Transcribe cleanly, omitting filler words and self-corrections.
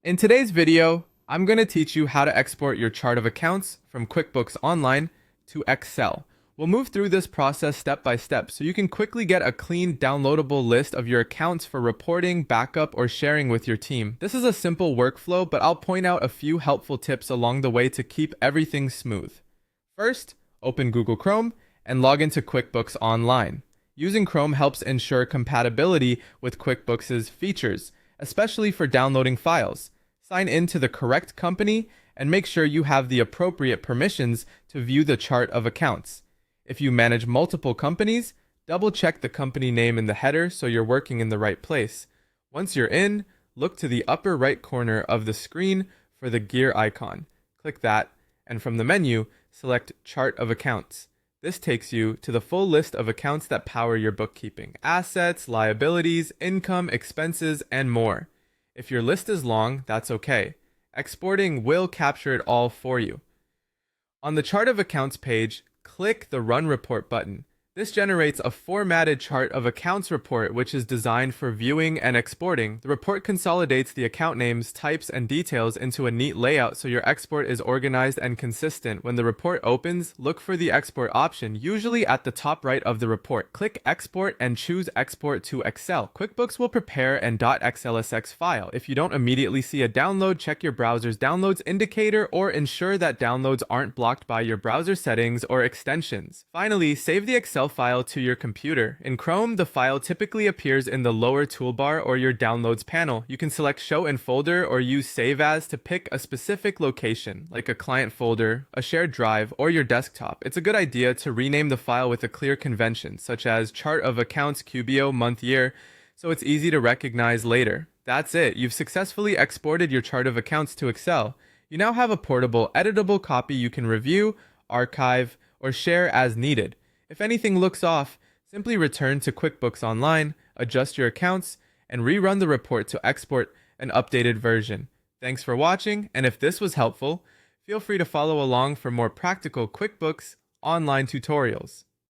In today's video, I'm going to teach you how to export your chart of accounts from QuickBooks Online to Excel. We'll move through this process step by step so you can quickly get a clean, downloadable list of your accounts for reporting, backup, or sharing with your team. This is a simple workflow, but I'll point out a few helpful tips along the way to keep everything smooth. First, open Google Chrome and log into QuickBooks Online. Using Chrome helps ensure compatibility with QuickBooks' features, especially for downloading files. Sign in to the correct company and make sure you have the appropriate permissions to view the chart of accounts. If you manage multiple companies, double check the company name in the header so you're working in the right place. Once you're in, look to the upper right corner of the screen for the gear icon. Click that, and from the menu, select Chart of Accounts. This takes you to the full list of accounts that power your bookkeeping: assets, liabilities, income, expenses, and more. If your list is long, that's okay. Exporting will capture it all for you. On the Chart of Accounts page, click the Run Report button. This generates a formatted chart of accounts report which is designed for viewing and exporting. The report consolidates the account names, types, and details into a neat layout so your export is organized and consistent. When the report opens, look for the export option, usually at the top right of the report. Click Export and choose Export to Excel. QuickBooks will prepare an .xlsx file. If you don't immediately see a download, check your browser's downloads indicator or ensure that downloads aren't blocked by your browser settings or extensions. Finally, save the Excel file to your computer. In Chrome, the file typically appears in the lower toolbar or your downloads panel. You can select Show in Folder or use Save As to pick a specific location, like a client folder, a shared drive, or your desktop. It's a good idea to rename the file with a clear convention, such as Chart of Accounts QBO month year, so it's easy to recognize later. That's it. You've successfully exported your chart of accounts to Excel. You now have a portable, editable copy you can review, archive, or share as needed. If anything looks off, simply return to QuickBooks Online, adjust your accounts, and rerun the report to export an updated version. Thanks for watching, and if this was helpful, feel free to follow along for more practical QuickBooks Online tutorials.